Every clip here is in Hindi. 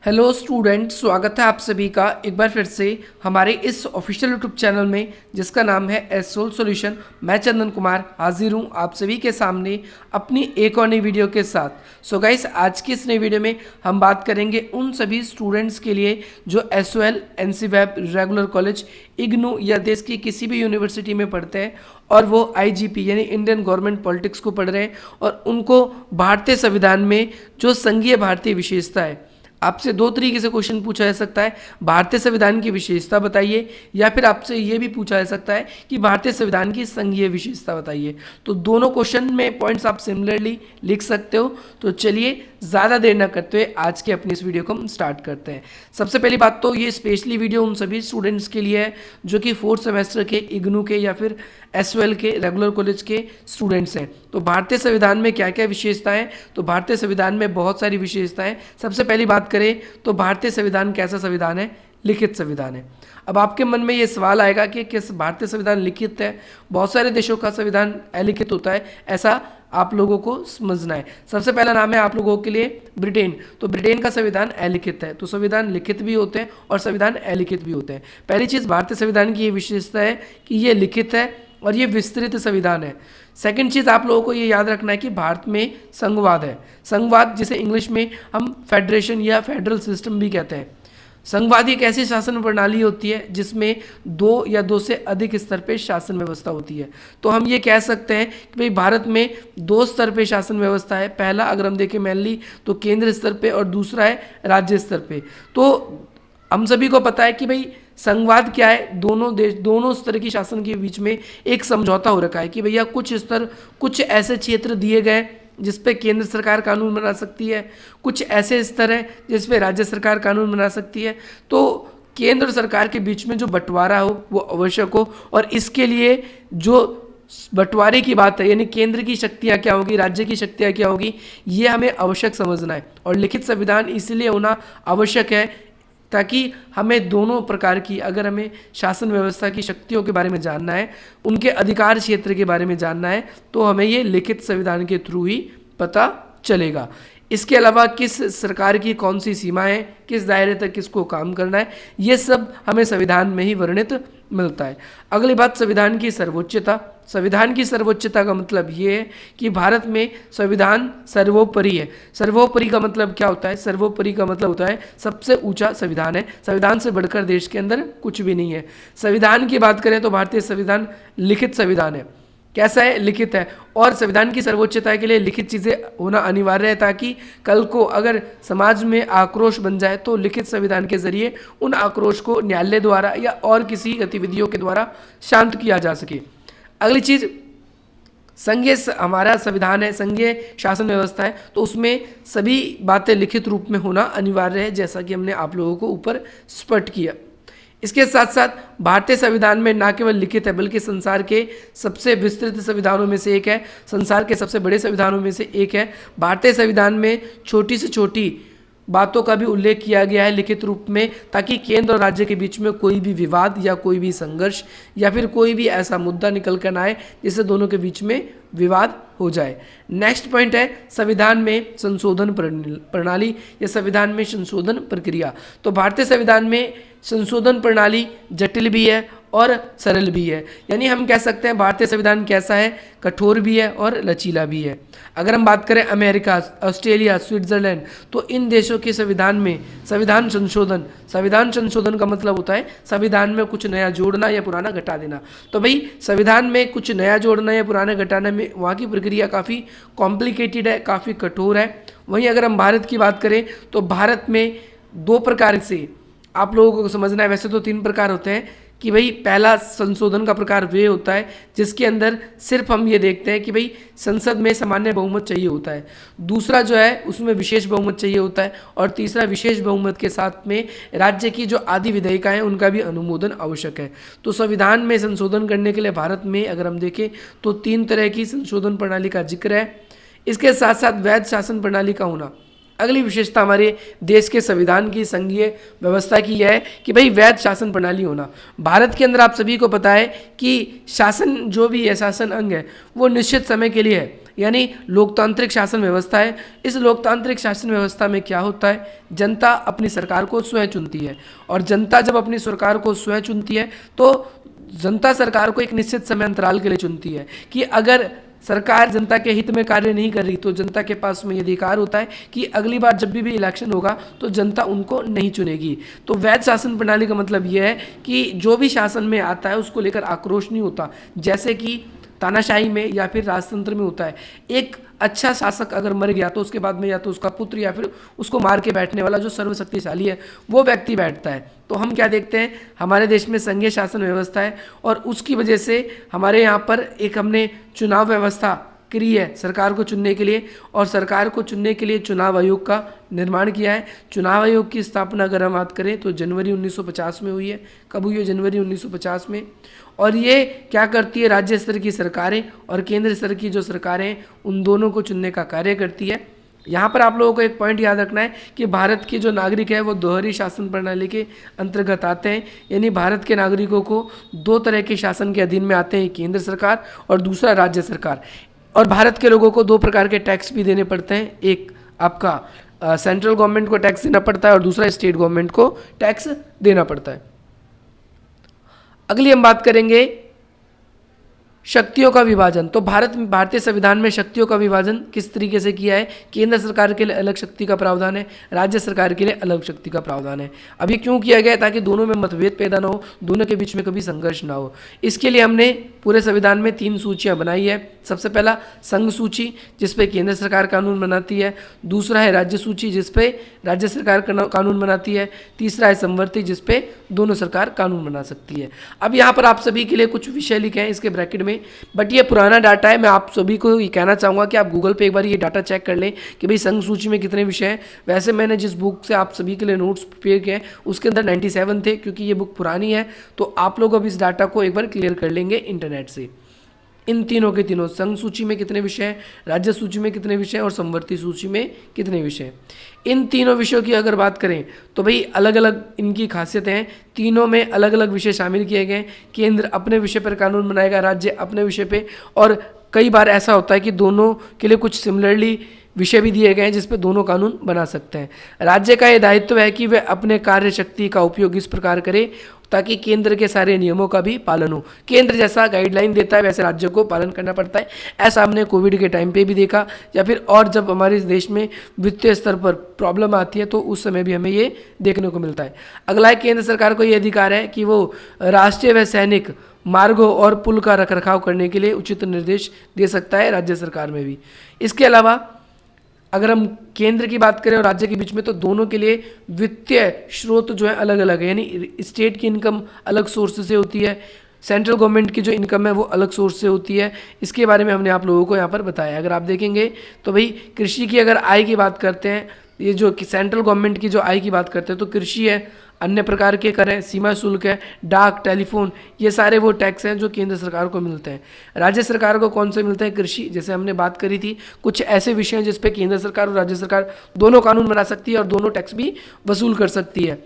हेलो स्टूडेंट, स्वागत है आप सभी का एक बार फिर से हमारे इस ऑफिशियल यूट्यूब चैनल में जिसका नाम है एसोल सॉल्यूशन। मैं चंदन कुमार हाजिर हूँ आप सभी के सामने अपनी एक और नई वीडियो के साथ। सो गाइस, आज की इस नई वीडियो में हम बात करेंगे उन सभी स्टूडेंट्स के लिए जो एसओएल, एनसीवैब, रेगुलर कॉलेज, इग्नू या देश की किसी भी यूनिवर्सिटी में पढ़ते हैं और वो आईजीपी यानी इंडियन गवर्नमेंट पॉलिटिक्स को पढ़ रहे हैं और उनको भारतीय संविधान में जो संघीय भारतीय विशेषता है, आपसे दो तरीके से क्वेश्चन पूछा जा सकता है। भारतीय संविधान की विशेषता बताइए, या फिर आपसे ये भी पूछा जा सकता है कि भारतीय संविधान की संघीय विशेषता बताइए। तो दोनों क्वेश्चन में पॉइंट्स आप सिमिलरली लिख सकते हो। तो चलिए ज़्यादा देर न करते हुए आज के अपनी इस वीडियो को हम स्टार्ट करते हैं। सबसे पहली बात तो ये स्पेशली वीडियो उन सभी स्टूडेंट्स के लिए है जो कि 4th सेमेस्टर के, इग्नू के या फिर एसओएल के, रेगुलर कॉलेज के स्टूडेंट्स हैं। तो भारतीय संविधान में क्या क्या विशेषताएं? तो भारतीय संविधान में बहुत सारी विशेषताएं। सबसे पहली बात करें तो भारतीय संविधान कैसा संविधान है? लिखित संविधान है। अब आपके मन में ये सवाल आएगा कि किस भारतीय संविधान लिखित है? बहुत सारे देशों का संविधान अलिखित होता है, ऐसा आप लोगों को समझना है। सबसे पहला नाम है आप लोगों के लिए ब्रिटेन। तो ब्रिटेन का संविधान अलिखित है। तो संविधान लिखित भी होते हैं और संविधान अलिखित भी होते हैं। पहली चीज़ भारतीय संविधान की ये विशेषता है कि ये लिखित है और ये विस्तृत संविधान है। सेकंड चीज़ आप लोगों को ये याद रखना है कि भारत में संघवाद है। संघवाद जिसे इंग्लिश में हम फेडरेशन या फेडरल सिस्टम भी कहते हैं। संघवाद एक ऐसी शासन प्रणाली होती है जिसमें दो या दो से अधिक स्तर पे शासन व्यवस्था होती है। तो हम ये कह सकते हैं कि भाई भारत में दो स्तर पे शासन व्यवस्था है। पहला अगर हम देखें मेनली तो केंद्र स्तर पे और दूसरा है राज्य स्तर पे। तो हम सभी को पता है कि भाई संघवाद क्या है? दोनों स्तर की शासन के बीच में एक समझौता हो रखा है कि भैया कुछ ऐसे क्षेत्र दिए गए जिस पे केंद्र सरकार कानून बना सकती है, कुछ ऐसे स्तर हैं जिस पे राज्य सरकार कानून बना सकती है। तो केंद्र सरकार के बीच में जो बंटवारा हो वो आवश्यक हो, और इसके लिए जो बंटवारे की बात है यानी केंद्र की शक्तियाँ क्या होगी, राज्य की शक्तियाँ क्या होगी, ये हमें आवश्यक समझना है। और लिखित संविधान इसलिए होना आवश्यक है ताकि हमें दोनों प्रकार की, अगर हमें शासन व्यवस्था की शक्तियों के बारे में जानना है, उनके अधिकार क्षेत्र के बारे में जानना है, तो हमें ये लिखित संविधान के थ्रू ही पता चलेगा। इसके अलावा किस सरकार की कौन सी सीमाएं, किस दायरे तक किसको काम करना है, ये सब हमें संविधान में ही वर्णित मिलता है। अगली बात, संविधान की सर्वोच्चता। संविधान की सर्वोच्चता का मतलब ये है कि भारत में संविधान सर्वोपरि है। सर्वोपरि का मतलब क्या होता है? सर्वोपरि का मतलब होता है सबसे ऊंचा संविधान है। संविधान से बढ़कर देश के अंदर कुछ भी नहीं है। संविधान की बात करें तो भारतीय संविधान लिखित संविधान है। कैसा है? लिखित है। और संविधान की सर्वोच्चता के लिए लिखित चीज़ें होना अनिवार्य है ताकि कल को अगर समाज में आक्रोश बन जाए तो लिखित संविधान के जरिए उन आक्रोश को न्यायालय द्वारा या और किसी गतिविधियों के द्वारा शांत किया जा सके। अगली चीज़, संघीय हमारा संविधान है, संघीय शासन व्यवस्था है, तो उसमें सभी बातें लिखित रूप में होना अनिवार्य है, जैसा कि हमने आप लोगों को ऊपर स्पष्ट किया। इसके साथ साथ भारतीय संविधान में न केवल लिखित है बल्कि संसार के सबसे विस्तृत संविधानों में से एक है, संसार के सबसे बड़े संविधानों में से एक है। भारतीय संविधान में छोटी से छोटी बातों का भी उल्लेख किया गया है लिखित रूप में, ताकि केंद्र और राज्य के बीच में कोई भी विवाद या कोई भी संघर्ष या फिर कोई भी ऐसा मुद्दा निकल कर ना आए जिससे दोनों के बीच में विवाद हो जाए। नेक्स्ट पॉइंट है संविधान में संशोधन प्रणाली या संविधान में संशोधन प्रक्रिया। तो भारतीय संविधान में संशोधन प्रणाली जटिल भी है और सरल भी है। यानी हम कह सकते हैं भारतीय संविधान कैसा है? कठोर भी है और लचीला भी है। अगर हम बात करें अमेरिका, ऑस्ट्रेलिया, स्विट्जरलैंड, तो इन देशों के संविधान में संविधान संशोधन का मतलब होता है संविधान में कुछ नया जोड़ना या पुराना घटा देना। तो भाई संविधान में कुछ नया जोड़ना या पुराना घटाने में वहाँ की प्रक्रिया काफ़ी कॉम्प्लिकेटेड है, काफ़ी कठोर है। वहीं अगर हम भारत की बात करें तो भारत में दो प्रकार से आप लोगों को समझना है। वैसे तो 3 प्रकार होते हैं कि भाई पहला संशोधन का प्रकार वे होता है जिसके अंदर सिर्फ हम ये देखते हैं कि भाई संसद में सामान्य बहुमत चाहिए होता है। दूसरा जो है उसमें विशेष बहुमत चाहिए होता है, और तीसरा विशेष बहुमत के साथ में राज्य की जो आदि विधेयिका हैं उनका भी अनुमोदन आवश्यक है। तो संविधान में संशोधन करने के लिए भारत में अगर हम देखें तो 3 तरह की संशोधन प्रणाली का जिक्र है। इसके साथ साथ वैध शासन प्रणाली का होना। अगली विशेषता हमारे देश के संविधान की संघीय व्यवस्था की यह है कि भाई वैध शासन प्रणाली होना। भारत के अंदर आप सभी को पता है कि शासन जो भी है, शासन अंग है, वो निश्चित समय के लिए है। यानी लोकतांत्रिक शासन व्यवस्था है। इस लोकतांत्रिक शासन व्यवस्था में क्या होता है, जनता अपनी सरकार को स्वयं चुनती है, और जनता जब अपनी सरकार को स्वयं चुनती है तो जनता सरकार को एक निश्चित समय अंतराल के लिए चुनती है कि अगर सरकार जनता के हित में कार्य नहीं कर रही तो जनता के पास में ये अधिकार होता है कि अगली बार जब भी इलेक्शन होगा तो जनता उनको नहीं चुनेगी। तो वैध शासन प्रणाली का मतलब यह है कि जो भी शासन में आता है उसको लेकर आक्रोश नहीं होता, जैसे कि तानाशाही में या फिर राजतंत्र में होता है। एक अच्छा शासक अगर मर गया तो उसके बाद में या तो उसका पुत्र या फिर उसको मार के बैठने वाला जो सर्वशक्तिशाली है वो व्यक्ति बैठता है। तो हम क्या देखते हैं, हमारे देश में संघीय शासन व्यवस्था है और उसकी वजह से हमारे यहाँ पर एक हमने चुनाव व्यवस्था करी है सरकार को चुनने के लिए, और सरकार को चुनने के लिए चुनाव आयोग का निर्माण किया है। चुनाव आयोग की स्थापना अगर हम बात करें तो जनवरी 1950 में हुई है। कब हुई है? जनवरी 1950 में। और ये क्या करती है, राज्य स्तर की सरकारें और केंद्र स्तर की जो सरकारें उन दोनों को चुनने का कार्य करती है। यहाँ पर आप लोगों को एक पॉइंट याद रखना है कि भारत के जो नागरिक है वो दोहरी शासन प्रणाली के अंतर्गत आते हैं, यानी भारत के नागरिकों को दो तरह के शासन के अधीन में आते हैं, केंद्र सरकार और दूसरा राज्य सरकार। और भारत के लोगों को दो प्रकार के टैक्स भी देने पड़ते हैं, एक आपका सेंट्रल गवर्नमेंट को टैक्स देना पड़ता है और दूसरा स्टेट गवर्नमेंट को टैक्स देना पड़ता है। अगली हम बात करेंगे शक्तियों का विभाजन। तो भारतीय संविधान में शक्तियों का विभाजन किस तरीके से किया है, केंद्र सरकार के लिए अलग शक्ति का प्रावधान है, राज्य सरकार के लिए अलग शक्ति का प्रावधान है। अब ये क्यों किया गया है? ताकि दोनों में मतभेद पैदा ना हो, दोनों के बीच में कभी संघर्ष ना हो। इसके लिए हमने पूरे संविधान में 3 सूचियां बनाई है। सबसे पहला संघ सूची जिसपे केंद्र सरकार कानून बनाती है, दूसरा है राज्य सूची जिसपे राज्य सरकार कानून बनाती है, तीसरा है संवर्ती जिसपे दोनों सरकार कानून बना सकती है। अब यहाँ पर आप सभी के लिए कुछ विषय लिखे हैं इसके ब्रैकेट में, बट ये पुराना डाटा है। मैं आप सभी को ये कहना चाहूँगा कि आप गूगल पे एक बार ये डाटा चेक कर लें कि भाई संघ सूची में कितने विषय हैं। वैसे मैंने जिस बुक से आप सभी के लिए नोट्स प्रिपेयर किए हैं उसके अंदर 97 थे, क्योंकि ये बुक पुरानी है तो आप लोग अब इस डाटा को एक बार क्लियर कर लेंगे इंटरनेट से। इन तीनों के तीनों, संघ सूची में कितने विषय हैं, राज्य सूची में कितने विषय हैं और संवर्ती सूची में कितने विषय हैं। इन तीनों विषयों की अगर बात करें तो भाई अलग अलग इनकी खासियतें हैं, तीनों में अलग अलग विषय शामिल किए गए। केंद्र अपने विषय पर कानून बनाएगा, राज्य अपने विषय पे, और कई बार ऐसा होता है कि दोनों के लिए कुछ सिमिलरली विषय भी दिए गए हैं जिस पे दोनों कानून बना सकते हैं। राज्य का ये दायित्व है कि वह अपने कार्य शक्ति का उपयोग इस प्रकार करे ताकि केंद्र के सारे नियमों का भी पालन हो। केंद्र जैसा गाइडलाइन देता है वैसे राज्य को पालन करना पड़ता है। ऐसा हमने कोविड के टाइम पे भी देखा, या फिर और जब हमारे देश में वित्तीय स्तर पर प्रॉब्लम आती है तो उस समय भी हमें ये देखने को मिलता है। अगला है, केंद्र सरकार को ये अधिकार है कि वो राष्ट्रीय व सैनिक मार्गों और पुल का रखरखाव करने के लिए उचित निर्देश दे सकता है, राज्य सरकार में भी। इसके अलावा अगर हम केंद्र की बात करें और राज्य के बीच में, तो दोनों के लिए वित्तीय स्रोत जो है अलग अलग है, यानी स्टेट की इनकम अलग सोर्स से होती है, सेंट्रल गवर्नमेंट की जो इनकम है वो अलग सोर्स से होती है। इसके बारे में हमने आप लोगों को यहाँ पर बताया। अगर आप देखेंगे तो भाई कृषि की अगर आय की बात करते हैं, ये जो सेंट्रल गवर्नमेंट की जो आय की बात करते हैं तो कृषि है, अन्य प्रकार के कर हैं, सीमा शुल्क है, डाक, टेलीफोन, ये सारे वो टैक्स हैं जो केंद्र सरकार को मिलते हैं। राज्य सरकार को कौन से मिलते हैं? कृषि, जैसे हमने बात करी थी। कुछ ऐसे विषय हैं जिस पे केंद्र सरकार और राज्य सरकार दोनों कानून बना सकती है और दोनों टैक्स भी वसूल कर सकती है,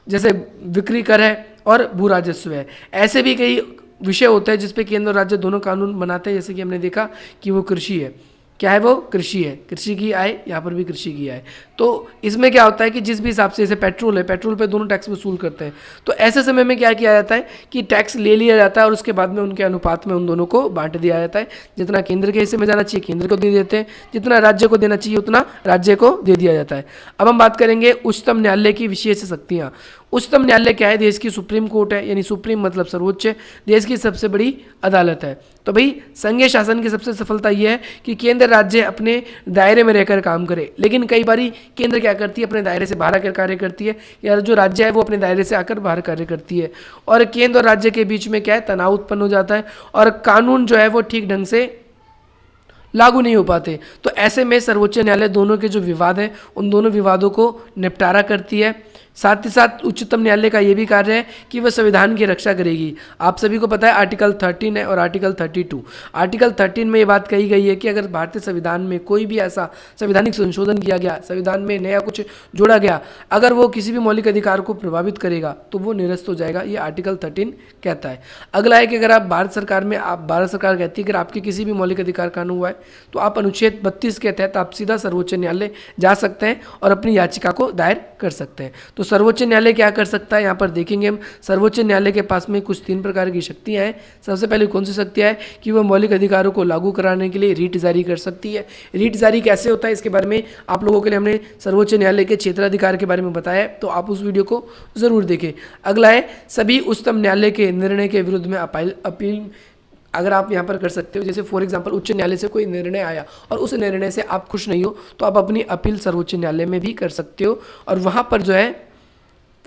जैसे बिक्री कर है और भू राजस्व है। ऐसे भी कई विषय होते हैं जिस पे केंद्र और राज्य दोनों कानून बनाते हैं, जैसे कि हमने देखा कि वो कृषि है। क्या है वो? कृषि है। कृषि की आय, यहाँ पर भी कृषि की आय। तो इसमें क्या होता है कि जिस भी हिसाब से, जैसे पेट्रोल है, पेट्रोल पे दोनों टैक्स वसूल करते हैं, तो ऐसे समय में क्या किया जाता है कि टैक्स ले लिया जाता है और उसके बाद में उनके अनुपात में उन दोनों को बांट दिया जाता है। जितना केंद्र के हिस्से में जाना चाहिए केंद्र को दे देते हैं, जितना राज्य को देना चाहिए उतना राज्य को दे दिया जाता है। अब हम बात करेंगे उच्चतम न्यायालय की विशेष शक्तियाँ। उच्चतम न्यायालय क्या है? देश की सुप्रीम कोर्ट है, यानी सुप्रीम मतलब सर्वोच्च, देश की सबसे बड़ी अदालत है। तो भाई संघीय शासन की सबसे सफलता यह है कि केंद्र राज्य अपने दायरे में रहकर काम करे, लेकिन कई बारी केंद्र क्या करती है, अपने दायरे से बाहर आकर कार्य करती है, या जो राज्य है वो अपने दायरे से आकर बाहर कार्य करती है, और केंद्र और राज्य के बीच में क्या है, तनाव उत्पन्न हो जाता है और कानून जो है वो ठीक ढंग से लागू नहीं हो पाते। तो ऐसे में सर्वोच्च न्यायालय दोनों के जो विवाद हैं उन दोनों विवादों को निपटारा करती है। साथ ही साथ उच्चतम न्यायालय का ये भी कार्य है कि वह संविधान की रक्षा करेगी। आप सभी को पता है आर्टिकल 13 है और आर्टिकल 32। आर्टिकल 13 में ये बात कही गई है कि अगर भारतीय संविधान में कोई भी ऐसा संवैधानिक संशोधन किया गया, संविधान में नया कुछ जोड़ा गया, अगर वो किसी भी मौलिक अधिकार को प्रभावित करेगा तो वो निरस्त हो जाएगा, ये आर्टिकल 13 कहता है। अगला है कि अगर आप भारत सरकार कहती है अगर आपके किसी भी मौलिक अधिकार का हुआ है तो आप अनुच्छेद 32 के तहत आप सीधा सर्वोच्च न्यायालय जा सकते हैं और अपनी याचिका को दायर कर सकते हैं। तो सर्वोच्च न्यायालय क्या कर सकता है, यहाँ पर देखेंगे हम। सर्वोच्च न्यायालय के पास में कुछ 3 प्रकार की शक्तियाँ हैं। सबसे पहले कौन सी शक्तियाँ है कि वह मौलिक अधिकारों को लागू कराने के लिए रीट जारी कर सकती है। रीट जारी कैसे होता है इसके बारे में आप लोगों के लिए हमने सर्वोच्च न्यायालय के क्षेत्राधिकार के बारे में बताया है, तो आप उस वीडियो को जरूर देखें। अगला है सभी उच्चतम न्यायालय के निर्णय के विरुद्ध में अपील अगर आप यहाँ पर कर सकते हो। जैसे फॉर एग्जांपल उच्च न्यायालय से कोई निर्णय आया और उस निर्णय से आप खुश नहीं हो तो आप अपनी अपील सर्वोच्च न्यायालय में भी कर सकते हो और वहाँ पर जो है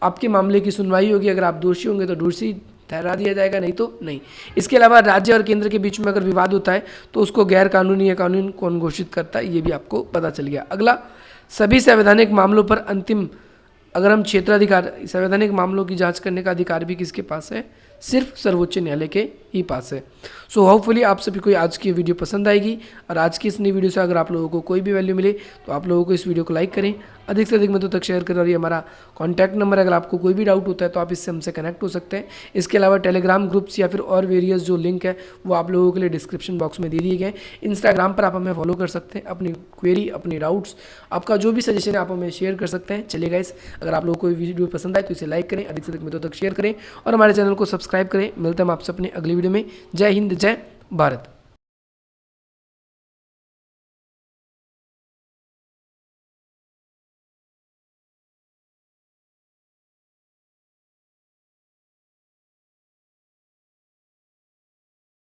आपके मामले की सुनवाई होगी। अगर आप दोषी होंगे तो दोषी ठहरा दिया जाएगा, नहीं तो नहीं। इसके अलावा राज्य और केंद्र के बीच में अगर विवाद होता है तो उसको गैर कानूनी या कानूनी कौन घोषित करता है, ये भी आपको पता चल गया। अगला, सभी संवैधानिक मामलों पर अंतिम, अगर हम क्षेत्राधिकार, संवैधानिक मामलों की जांच करने का अधिकार भी किसके पास है, सिर्फ सर्वोच्च न्यायालय के ही पास है। सो होपफुली आप सभी को आज की वीडियो पसंद आएगी और आज की इस नई वीडियो से अगर आप लोगों को कोई भी वैल्यू मिले तो आप लोगों को इस वीडियो को लाइक करें, अधिक से अधिक मित्रों तक शेयर करें और ये हमारा कॉन्टैक्ट नंबर, अगर आपको कोई भी डाउट होता है तो आप इससे हमसे कनेक्ट हो सकते हैं। इसके अलावा टेलीग्राम ग्रुप्स या फिर और वेरियस जो लिंक है वो आप लोगों के लिए डिस्क्रिप्शन बॉक्स में दे दिए गए। इंस्टाग्राम पर आप हमें फॉलो कर सकते हैं, अपनी क्वेरी, अपनी डाउट्स, आपका जो भी सजेशन है आप हमें शेयर कर सकते हैं। चलिए गाइस, अगर आप लोगों को वीडियो पसंद आए तो इसे लाइक करें, अधिक से अधिक मित्रों तक शेयर करें और हमारे चैनल को सब्सक्राइब करें। मिलते हैं हम आपसे अपनी अगली वीडियो में। जय हिंद, जय भारत।